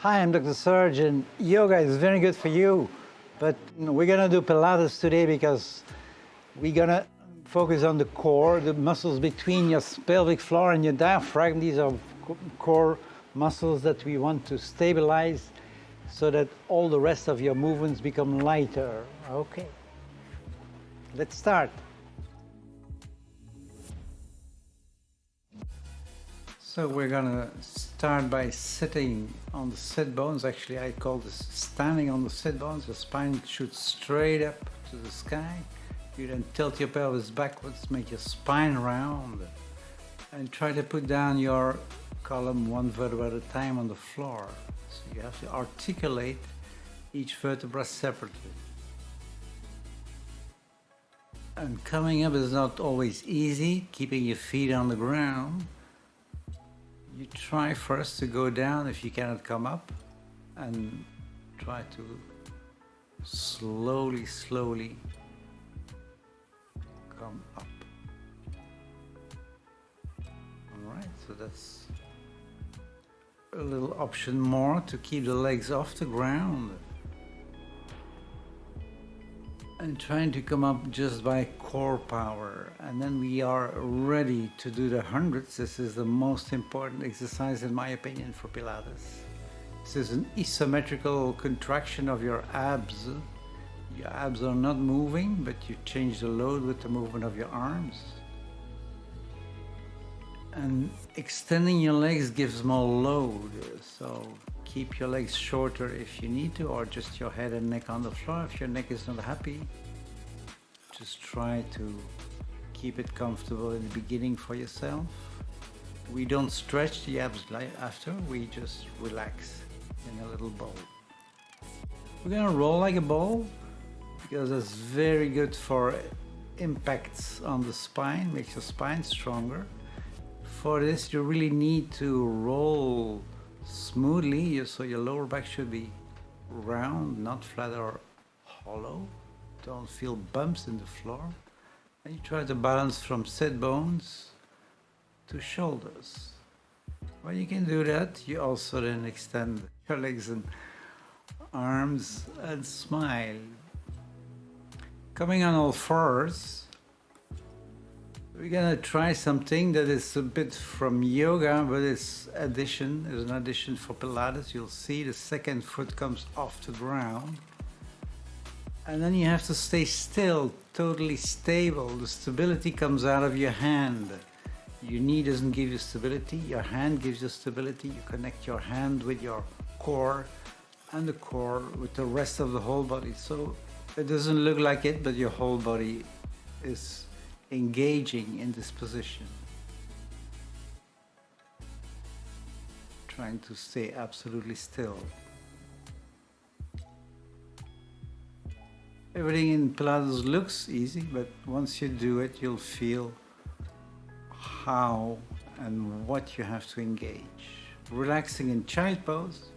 Hi, I'm Dr. Serge, and yoga is very good for you. But we're going to do Pilates today because we're going to focus on the core, the muscles between your pelvic floor and your diaphragm. These are core muscles that we want to stabilize so that all the rest of your movements become lighter. Okay, let's start. So we're going to start by sitting on the sit bones. Actually, I call this standing on the sit bones. The spine shoots straight up to the sky. You then tilt your pelvis backwards, make your spine round, and try to put down your column one vertebra at a time on the floor. So you have to articulate each vertebra separately. And coming up is not always easy, keeping your feet on the ground. You try first to go down if you cannot come up, and try to slowly come up. Alright, so that's a little option more to keep the legs off the ground. And trying to come up just by core power, and then we are ready to do the hundreds. This is the most important exercise in my opinion for Pilates. This is an isometrical contraction of your abs. Your abs are not moving, but you change the load with the movement of your arms. And extending your legs gives more load, so keep your legs shorter if you need to, or just your head and neck on the floor. If your neck is not happy, just try to keep it comfortable in the beginning for yourself. We don't stretch the abs after, we just relax in a little ball. We're gonna roll like a ball because that's very good for impacts on the spine, makes your spine stronger. For this, you really need to roll smoothly, so your lower back should be round, not flat or hollow. Don't feel bumps in the floor. And you try to balance from sit bones to shoulders. When you can do that, you also then extend your legs and arms and smile. Coming on all fours, we're gonna try something that is a bit from yoga, but it's an addition for Pilates. You'll see the second foot comes off the ground. And then you have to stay still, totally stable. The stability comes out of your hand. Your knee doesn't give you stability, your hand gives you stability. You connect your hand with your core and the core with the rest of the whole body. So it doesn't look like it, but your whole body is engaging in this position. Trying to stay absolutely still. Everything in Pilates looks easy, but once you do it, you'll feel how and what you have to engage. Relaxing in child pose,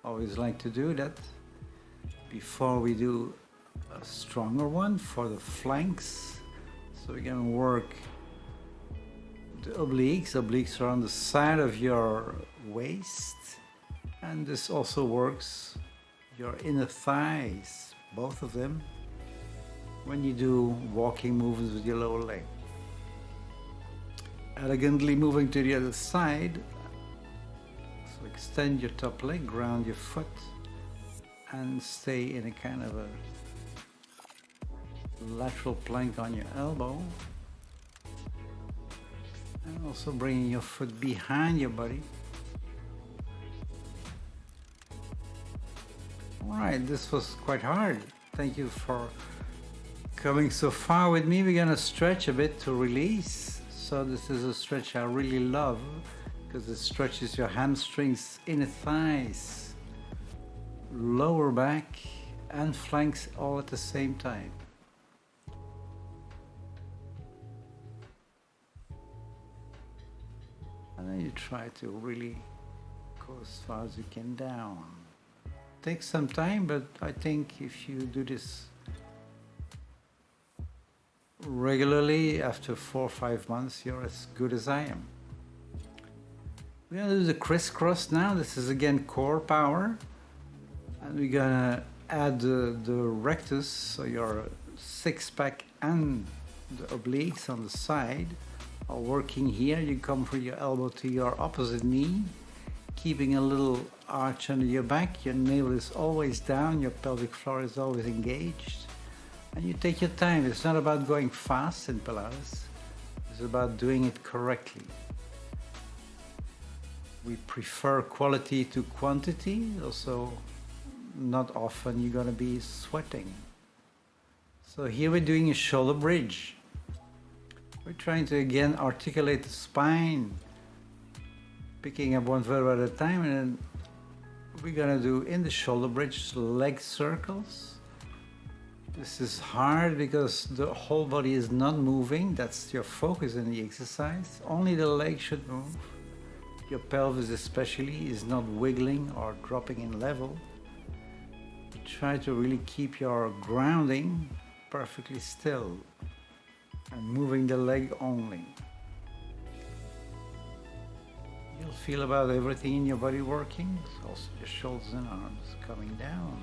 always like to do that before we do a stronger one for the flanks. So we're going to work the obliques. Obliques are on the side of your waist, and this also works your inner thighs, both of them, when you do walking movements with your lower leg. Elegantly moving to the other side. So extend your top leg, ground your foot, and stay in a kind of a lateral plank on your elbow, and also bringing your foot behind your body. Alright, this was quite hard. Thank you for coming so far with me. We're gonna stretch a bit to release. So this is a stretch I really love because it stretches your hamstrings, inner thighs, lower back and flanks all at the same time. And then you try to really go as far as you can down. Takes some time, but I think if you do this regularly, after 4 or 5 months, you're as good as I am. We're gonna do the crisscross now. This is again core power. And we're gonna add the rectus, so your six-pack and the obliques on the side are working here. You come from your elbow to your opposite knee, keeping a little arch under your back. Your navel is always down, your pelvic floor is always engaged. And you take your time. It's not about going fast in Pilates. It's about doing it correctly. We prefer quality to quantity. Also, not often you're going to be sweating. So here we're doing a shoulder bridge. We're trying to again articulate the spine, picking up one vertebra at a time, and then we're going to do in the shoulder bridge leg circles. This is hard because the whole body is not moving. That's your focus in the exercise. Only the leg should move. Your pelvis especially is not wiggling or dropping in level. Try to really keep your grounding perfectly still and moving the leg only. You'll feel about everything in your body working, also your shoulders and arms coming down.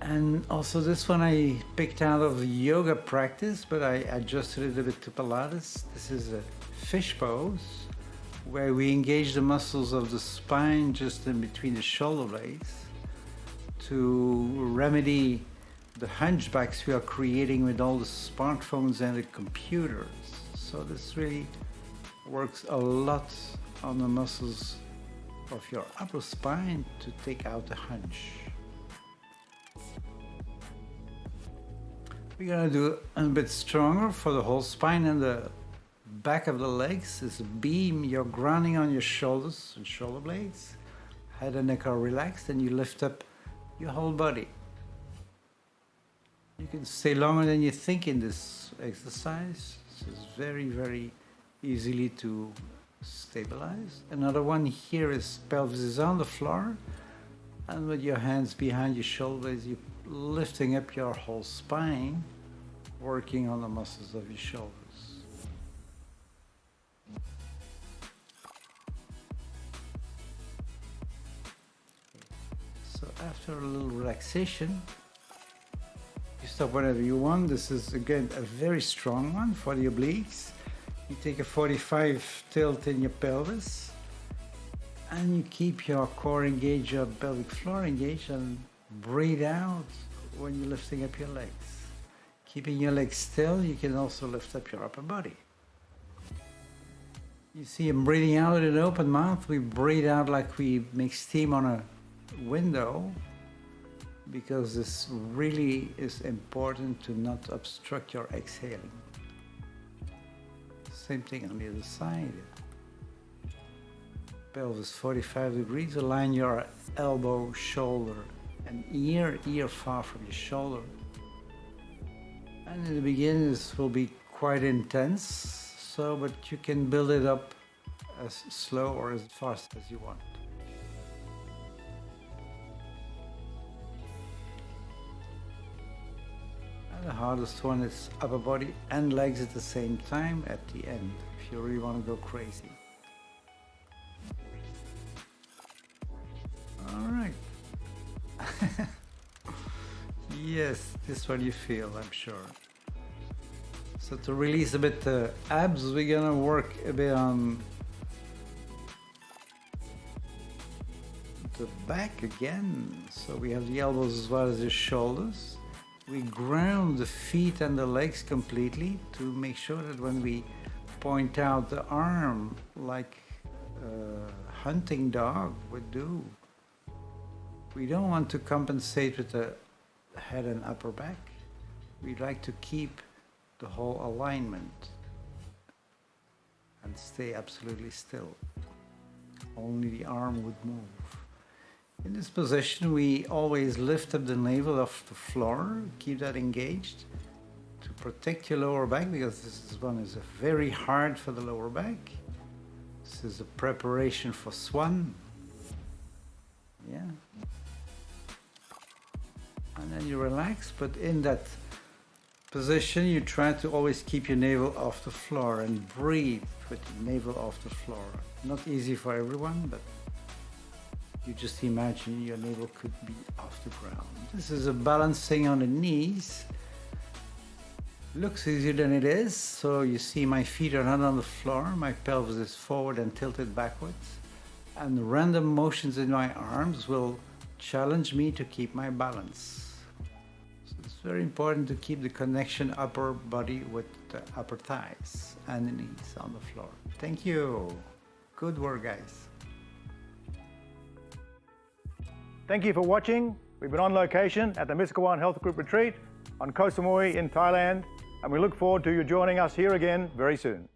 And also this one I picked out of the yoga practice, but I adjusted it a bit to Pilates. This is a fish pose, where we engage the muscles of the spine just in between the shoulder blades to remedy the hunchbacks we are creating with all the smartphones and the computers. So this really works a lot on the muscles of your upper spine to take out the hunch. We're going to do a bit stronger for the whole spine, and the back of the legs is a beam. You're grounding on your shoulders and shoulder blades. Head and neck are relaxed, and you lift up your whole body. You can stay longer than you think in this exercise. This is very, very easily to stabilize. Another one here is pelvis is on the floor, and with your hands behind your shoulders, you're lifting up your whole spine, working on the muscles of your shoulders. So after a little relaxation, you stop whenever you want. This is again a very strong one for the obliques. You take a 45 tilt in your pelvis, and you keep your core engaged, your pelvic floor engaged, and breathe out when you're lifting up your legs. Keeping your legs still, you can also lift up your upper body. You see I'm breathing out with an open mouth. We breathe out like we make steam on a window, because this really is important to not obstruct your exhaling. Same thing on the other side. Pelvis 45 degrees, align your elbow, shoulder, and ear far from your shoulder. And in the beginning this will be quite intense, but you can build it up as slow or as fast as you want. And the hardest one is upper body and legs at the same time at the end, if you really want to go crazy. All right. Yes, this one you feel, I'm sure. So to release a bit the abs, we're gonna work a bit on the back again. So we have the elbows as well as the shoulders. We ground the feet and the legs completely to make sure that when we point out the arm like a hunting dog would do, we don't want to compensate with the head and upper back. We like to keep the whole alignment and stay absolutely still. Only the arm would move. In this position, we always lift up the navel off the floor, keep that engaged to protect your lower back, because this one is very hard for the lower back. This is a preparation for swan. Yeah. And then you relax, but in that position, you try to always keep your navel off the floor and breathe with the navel off the floor. Not easy for everyone, but you just imagine your navel could be off the ground. This is a balancing on the knees. Looks easier than it is. So you see my feet are not on the floor, my pelvis is forward and tilted backwards. And random motions in my arms will challenge me to keep my balance. It's very important to keep the connection upper body with the upper thighs and the knees on the floor. Thank you. Good work, guys. Thank you for watching. We've been on location at the Miskawaan Health Group retreat on Koh Samui in Thailand, and we look forward to you joining us here again very soon.